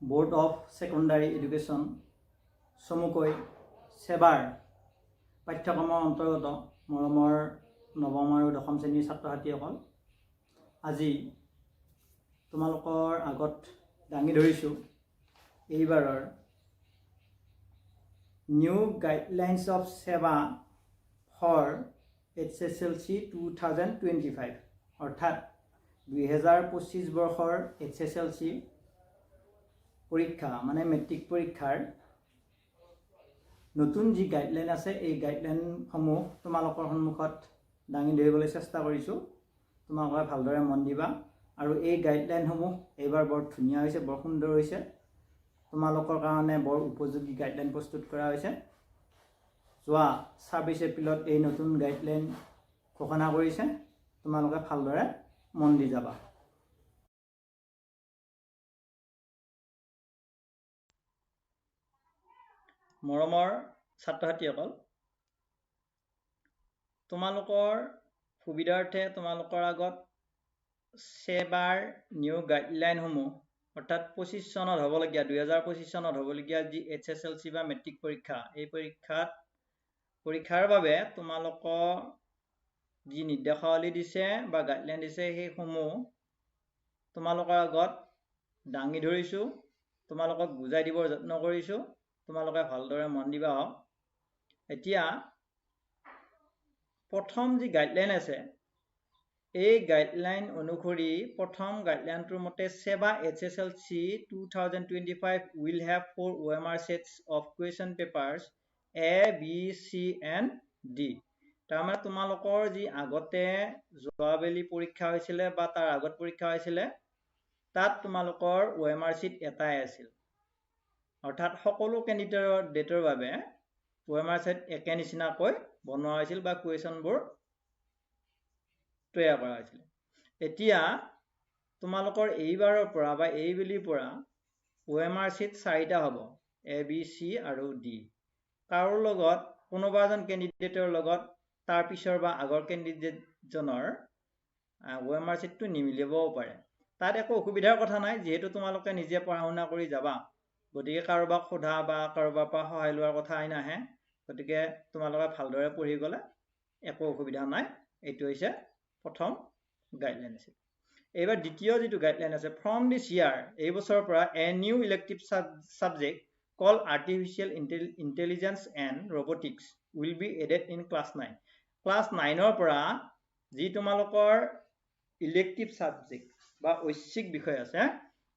Board of secondary education चमुকৈ सेबार पाठ्यक्रমৰ অন্তৰ্গত মৰমৰ নৱম আৰু দশম শ্ৰেণীৰ ছাত্ৰ ছাত্ৰীসকল আজি তোমালোকৰ আগত দাঙি ধৰিছোঁ এইবাৰৰ নিউ গাইডলাইন্স অফ সেৱা ফৰ HSLC 2025 অৰ্থাৎ 2025 বৰ্ষৰ HSLC পৰীক্ষা মানে মেট্ৰিক পৰীক্ষাৰ নতুন যি গাইডলাইন আছে এই গাইডলাইনসমূহ তোমালোকৰ সন্মুখত দাঙি ধৰিবলৈ চেষ্টা কৰিছোঁ। তোমালোকে ভালদৰে মন দিবা আৰু এই গাইডলাইনসমূহ এইবাৰ বৰ ধুনীয়া হৈছে, বৰ সুন্দৰ হৈছে। তোমালোকৰ কাৰণে বৰ উপযোগী গাইডলাইন প্ৰস্তুত কৰা হৈছে। যোৱা 26 এপ্ৰিলত এই নতুন গাইডলাইন ঘোষণা কৰিছে। তোমালোকে ভালদৰে মন দি যাবা। মৰমৰ ছাত্ৰ ছাত্ৰীসকল, তোমালোকৰ সুবিধাৰ্থে তোমালোকৰ আগত সেবাৰ নিউ গাইডলাইনসমূহ অৰ্থাৎ 25 চনত হ'বলগীয়া 2025 চনত হ'বলগীয়া যি HSLC বা মেট্ৰিক পৰীক্ষা এই পৰীক্ষাৰ বাবে তোমালোকৰ যি নিৰ্দেশাৱলী দিছে বা গাইডলাইন দিছে সেইসমূহ তোমালোকৰ আগত দাঙি ধৰিছোঁ, তোমালোকক বুজাই দিবৰ যত্ন কৰিছোঁ। তোমালোকে ভালদৰে মন দিবা। এতিয়া প্ৰথম যি গাইডলাইন আছে এই গাইডলাইন অনুসৰি প্ৰথম গাইডলাইনটোৰ মতে সেৱা HSLC 2025 will have 4 OMR sets of question papers A, B, C and D। তাৰমানে তোমালোকৰ যি আগতে যোৱাবেলি পৰীক্ষা হৈছিলে বা তাৰ আগত পৰীক্ষা হৈছিলে তাত তোমালোকৰ OMR sheet এটাই আছিল, অৰ্থাৎ সকলো কেণ্ডিডেটৰ বাবে OMR sheet একে নিচিনাকৈ বনোৱা হৈছিল বা কুৱেশ্যনবোৰ তৈয়াৰ কৰা হৈছিল। এতিয়া তোমালোকৰ এইবাৰৰ পৰা বা এইবেলিৰ পৰা OMR sheet 4টা হ'ব, A, B, C আৰু D। কাৰো লগত কোনোবা এজন কেণ্ডিডেটৰ লগত তাৰ পিছৰ বা আগৰ কেণ্ডিডেটজনৰ OMR sheetটো নিমিলিবও পাৰে। তাত একো অসুবিধাৰ কথা নাই, যিহেতু তোমালোকে নিজে পঢ়া শুনা কৰি যাবা, গতিকে কাৰোবাক সোধা বা কাৰোবাৰ পৰা সহায় লোৱাৰ কথা নাহে। গতিকে তোমালোকে ভালদৰে পঢ়ি গ'লে একো অসুবিধা নাই। এইটো হৈছে প্ৰথম গাইডলাইন আছিল। এইবাৰ দ্বিতীয় যিটো গাইডলাইন আছে, ফ্ৰম দিছ ইয়াৰ এই বছৰৰ পৰা a new elective subject called artificial intelligence and robotics will be added in class 9। Class 9ৰ পৰা যি তোমালোকৰ ইলেক্টিভ ছাবজেক্ট বা ঐচ্ছিক বিষয় আছে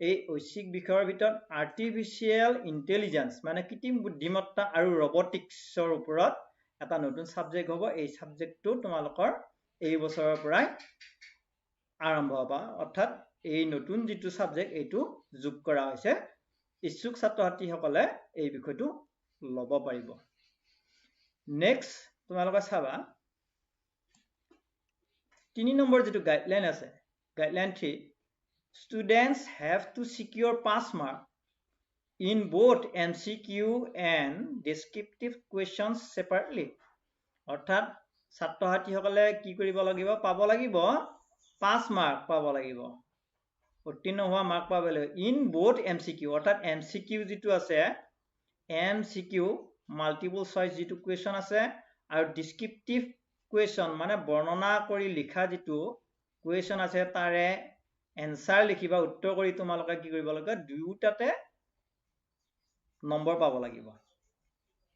এই ঐচ্ছিক বিষয়ৰ ভিতৰত আৰ্টিফিচিয়েল ইণ্টেলিজেন্স মানে কৃত্ৰিম বুদ্ধিমত্তা আৰু ৰবটিক্সৰ ওপৰত এটা নতুন ছাবজেক্ট হ'ব। এই ছাবজেক্টটো তোমালোকৰ এই বছৰৰ পৰাই আৰম্ভ হ'বা, অৰ্থাৎ এই নতুন যিটো ছাবজেক্ট এইটো যোগ কৰা হৈছে। ইচ্ছুক ছাত্ৰ ছাত্ৰীসকলে এই বিষয়টো ল'ব পাৰিব। নেক্সট তোমালোকে চাবা 3 নম্বৰ যিটো গাইডলাইন আছে, guideline 3, students have to secure pass mark in both MCQ and descriptive questions separately। অৰ্থাৎ ছাত্ৰ ছাত্ৰীসকলে কি কৰিব লাগিব, পাব লাগিব 5 মাৰ্ক পাব লাগিব, উত্তীৰ্ণ হোৱা মাৰ্ক পাব লাগিব ইন বোথ MCQ অৰ্থাৎ MCQ যিটো আছে MCQ মাল্টিপল চইচ যিটো কুৱেশ্যন আছে আৰু ডিসক্ৰিপটিভ কুৱেশ্যন মানে বৰ্ণনা কৰি লিখা যিটো কুৱেশ্যন আছে তাৰে এনসাৰ লিখিবা, উত্তৰ কৰি তোমালোকে কি কৰিব লাগিব, দুয়োটাতে নম্বৰ পাব লাগিব।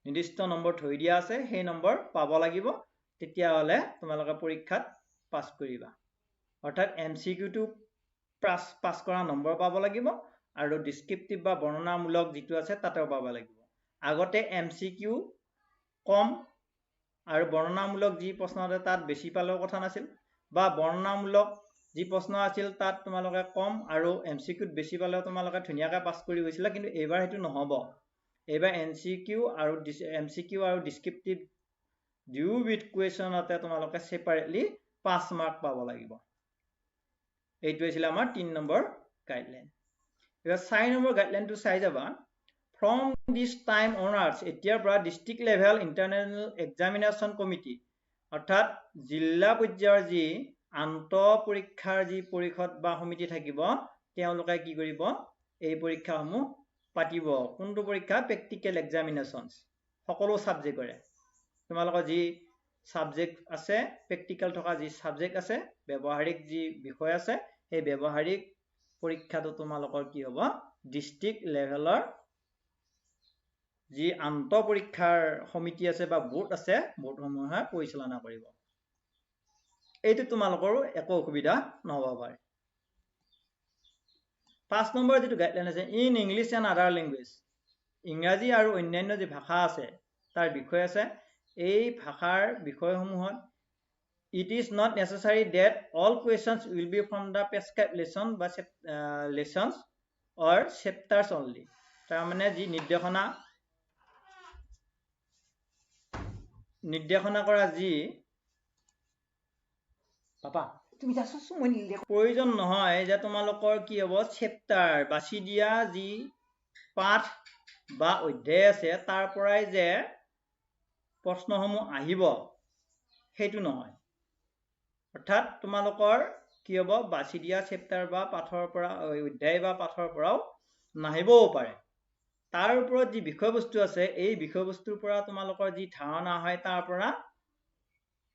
নিৰ্দিষ্ট নম্বৰ থৈ দিয়া আছে, সেই নম্বৰ পাব লাগিব, তেতিয়াহ'লে তোমালোকে পৰীক্ষাত পাছ কৰিবা। অৰ্থাৎ MCQটো পাছ কৰা নম্বৰ পাব লাগিব আৰু ডিসক্ৰিপটিভ বা বৰ্ণনামূলক যিটো আছে তাতেও পাব লাগিব। আগতে MCQ কম আৰু বৰ্ণনামূলক যি প্ৰশ্ন আছে তাত বেছি পালেও কথা নাছিল, বা বৰ্ণনামূলক যি প্ৰশ্ন আছিল তাত তোমালোকে কম আৰু MCQত বেছি পালেও তোমালোকে ধুনীয়াকৈ পাছ কৰি গৈছিলা। কিন্তু এইবাৰ সেইটো নহ'ব। এইবাৰ MCQ আৰু ডিসক্ৰিপটিভ দুয়োবিধ কুৱেশ্যনতে তোমালোকে সেপাৰেটলি 5 মাৰ্ক পাব লাগিব। এইটো আছিল আমাৰ 3 নম্বৰ গাইডলাইন। এবাৰ 4 নম্বৰ গাইডলাইনটো চাই যাবা। ফ্ৰম দিছ টাইম অনাৰ্ছ এতিয়াৰ পৰা district level internal examination committee অৰ্থাৎ জিলা পৰ্যায়ৰ যি আন্তঃ পৰীক্ষাৰ যি পৰিষদ বা সমিতি থাকিব তেওঁলোকে কি কৰিব, এই পৰীক্ষাসমূহ পাতিব কোনটো পৰীক্ষা প্ৰেক্টিকেল এক্সামিনেশনস সকলো সাবজেক্টৰে তোমালোকৰ যি সাবজেক্ট আছে প্ৰেক্টিকেল থকা যি সাবজেক্ট আছে ব্যৱহাৰিক যি বিষয় আছে এই ব্যৱহাৰিক পৰীক্ষাটো তোমালোকৰ কি হ'ব ডিস্ট্ৰিক্ট লেভেলৰ যি আন্ত পৰীক্ষাৰ সমিতি আছে বা বোৰ্ড আছে বোৰ্ডসমূহে পৰিচালনা কৰিব এইটো তোমালোকৰ একো অসুবিধা নহব পাৰে 5 নম্বৰ যেটো গাইডলাইন আছে in English and other language ইংৰাজী আৰু অন্যান্য যে ভাষা আছে তাৰ বিষয় আছে এই ভাষাৰ বিষয়সমূহত it is not necessary that all questions will be from the prescribed lesson বা lessons or chapters only তাৰ মানে যি নিৰ্দেশনা কৰা যি পাপা তুমি যাচোন মই প্ৰয়োজন নহয় যে তোমালোকৰ কি হ'ব চেপ্টাৰ বাছি দিয়া যি পাঠ বা অধ্যায় আছে তাৰ পৰাই যে প্ৰশ্নসমূহ আহিব হেতু নহয় অৰ্থাৎ তোমালোকৰ কি হ'ব বাছি দিয়া চেপ্টাৰ বা পাঠৰ পৰা অধ্যায় বা পাঠৰ পৰাও নাহিবও পাৰে তাৰ ওপৰত যি বিষয়বস্তু আছে এই বিষয়বস্তুৰ পৰা তোমালোকৰ যি ধাৰণা হয় তাৰ পৰা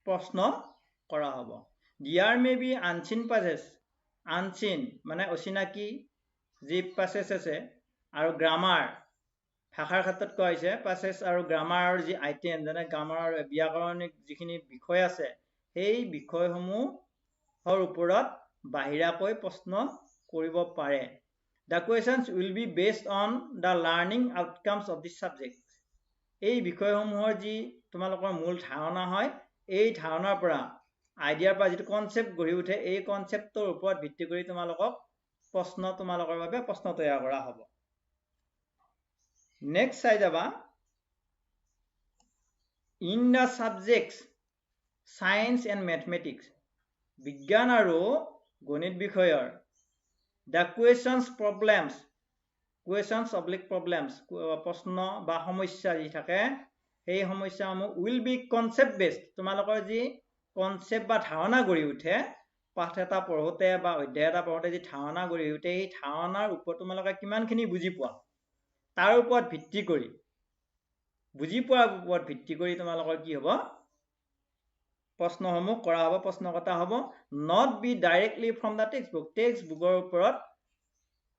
প্ৰশ্ন কৰা হ'ব There may be unseen passages, unseen মানে অচিনাকি যি passages আছে আৰু গ্ৰামাৰ ভাষাৰ ক্ষেত্ৰত কোৱা হৈছে passages আৰু গ্ৰামাৰৰ যি আইটেম যেনে গ্ৰামাৰৰ ব্যাকৰণিক যিখিনি বিষয় আছে সেই বিষয়সমূহৰ ওপৰত বাহিৰাকৈ প্ৰশ্ন কৰিব পাৰে The questions will be based on the learning outcomes of the subject এই বিষয়সমূহৰ যি তোমালোকৰ মূল ধাৰণা হয় এই ধাৰণাৰ পৰা আইডিয়াৰ পৰা যেটো কনসেপ্ট গঢ়ি উঠে এই কনসেপ্টৰ ওপৰত ভিত্তি কৰি তোমালোকক প্ৰশ্ন তোমালোকৰ বাবে প্ৰশ্ন তৈয়াৰ কৰা হ'ব নেক্সট চাই যাবা in the subjects science and mathematics বিজ্ঞান আৰু গণিত বিষয়ৰ দা কোৱেশ্চনস প্ৰবলেমস প্ৰশ্ন বা সমস্যা যি থাকে সেই সমস্যাসমূহ উইল বি কনসেপ্ট বেসড তোমালোকৰ যি কনসেপ্ট বা ধাৰণা গঢ়ি উঠে পাঠ এটা পঢ়োতে বা অধ্যায় এটা পঢ়োতে যি ধাৰণা গঢ়ি উঠে এই ধাৰণাৰ ওপৰত তোমালোকে কিমানখিনি বুজি পোৱা তাৰ ওপৰত ভিত্তি কৰি বুজি পোৱাৰ ওপৰত ভিত্তি কৰি তোমালোকৰ কি হ'ব প্ৰশ্নসমূহ কৰা হ'ব প্ৰশ্নকতা হ'ব not be directly from the textbookৰ ওপৰত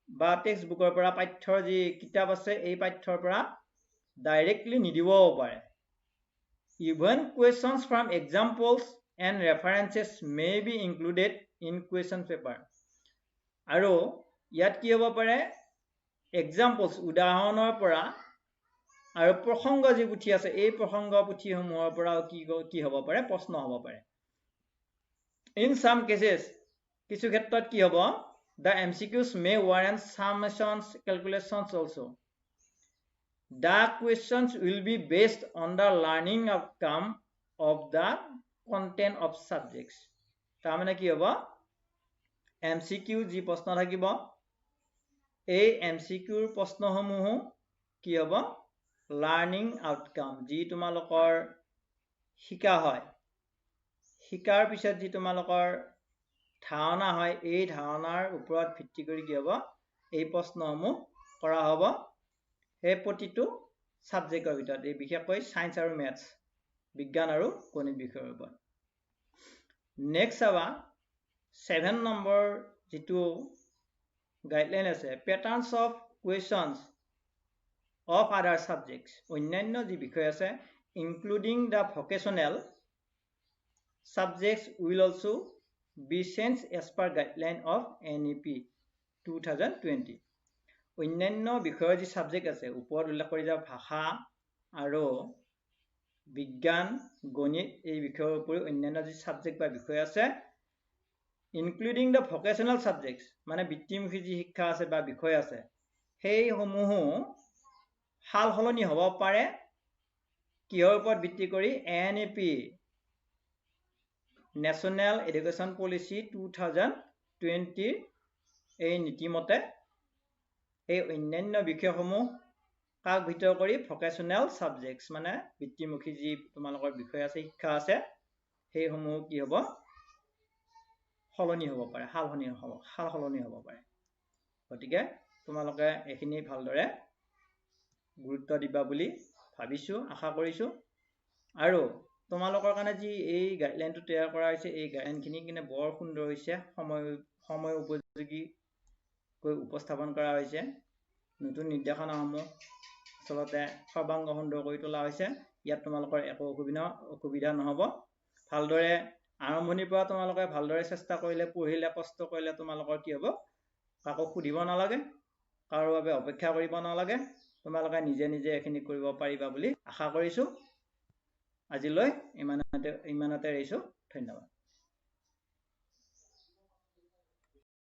বা টেক্সটবুকৰ পৰা পাঠ্যৰ যি কিতাপ আছে এই পাঠ্যৰ পৰা ডাইৰেক্টলি নিদিবও পাৰে even questions from examples and references may be included in question paper আৰু ইয়াত কি হ'ব পাৰে examples উদাহৰণৰ পৰা আৰু প্ৰসংগ যি পুথি আছে এই প্ৰসংগ পুথিসমূহৰ পৰা কি হ'ব পাৰে প্ৰশ্ন হ'ব পাৰে in some cases কিছু ক্ষেত্ৰত কি হ'ব the MCQs may warrant summations calculations also the questions will be based on the learning outcome of the content of subjects তাৰ মানে কি হ'ব MCQ যি প্ৰশ্ন থাকিব এই MCQৰ প্ৰশ্নসমূহ কি হ'ব লাৰ্নিং আউটকাম যি তোমালোকৰ শিকা হয় শিকাৰ পিছত যি তোমালোকৰ ধাৰণা হয় এই ধাৰণাৰ ওপৰত ভিত্তি কৰি কি হ'ব এই প্ৰশ্নসমূহ কৰা হ'ব এই প্ৰতিটো সাবজেক্টৰ ভিতৰত এই বিশেষকৈ সায়েন্স আৰু ম্যাথছ বিজ্ঞান আৰু গণিত বিষয়ৰ ওপৰত নেক্সট আবা 7 নম্বৰ যেটো গাইডলাইন আছে প্যাটাৰ্নস of questions of other subjects অন্যান্য যি বিষয় আছে including the vocational subjects will also be sent as per guideline of NEP 2020 অন্যান্য বিষয়ৰ যি সাবজেক্ট আছে ওপৰত উল্লেখ কৰি যা ভাষা আৰু বিজ্ঞান গণিত এই বিষয়ৰ ওপৰত অন্যান্য যি সাবজেক্ট বা বিষয় আছে including the vocational subjects মানে বৃত্তিমুখী যি শিক্ষা আছে বা বিষয় আছে সেই সমূহ হাল হলনি হ'ব পাৰে কিহৰ ওপৰত ভিত্তি কৰি NEP নেশ্যনেল এডুকেশ্যন পলিচি 2020 এই নীতিমতে এই অন্যান্য বিষয়সমূহ কাক ভিতৰ কৰি ভোকেশনাল সাবজেক্টস মানে বৃত্তিমুখী যি তোমালোকৰ বিষয় আছে শিক্ষা আছে সেই সমূহ কি হ'ব হলনি হ'ব পাৰে হাল হলনি হ'ব পাৰে গতিকে তোমালোকে এইখিনি ভালদৰে গুৰুত্ব দিবা বুলি ভাবিছোঁ, আশা কৰিছোঁ। আৰু তোমালোকৰ কাৰণে যি এই গাইডলাইনটো তৈয়াৰ কৰা হৈছে, এই গাইডলাইনখিনি কিন্তু বৰ সুন্দৰ হৈছে, সময় উপযোগীকৈ উপস্থাপন কৰা হৈছে। নতুন নিৰ্দেশনাসমূহ আচলতে সৰ্বাংগ সুন্দৰ কৰি তোলা হৈছে। ইয়াত তোমালোকৰ একো অসুবিধা নহ'ব। ভালদৰে আৰম্ভণিৰ পৰা তোমালোকে ভালদৰে চেষ্টা কৰিলে, পঢ়িলে, কষ্ট কৰিলে তোমালোকৰ কি হ'ব, কাকো সুধিব নালাগে, কাৰো বাবে অপেক্ষা কৰিব নালাগে। তোমালোকে নিজে নিজে এইখিনি কৰিব পাৰিবা বুলি আশা কৰিছোঁ। আজিলৈ ইমানতে এৰিছোঁ। ধন্যবাদ।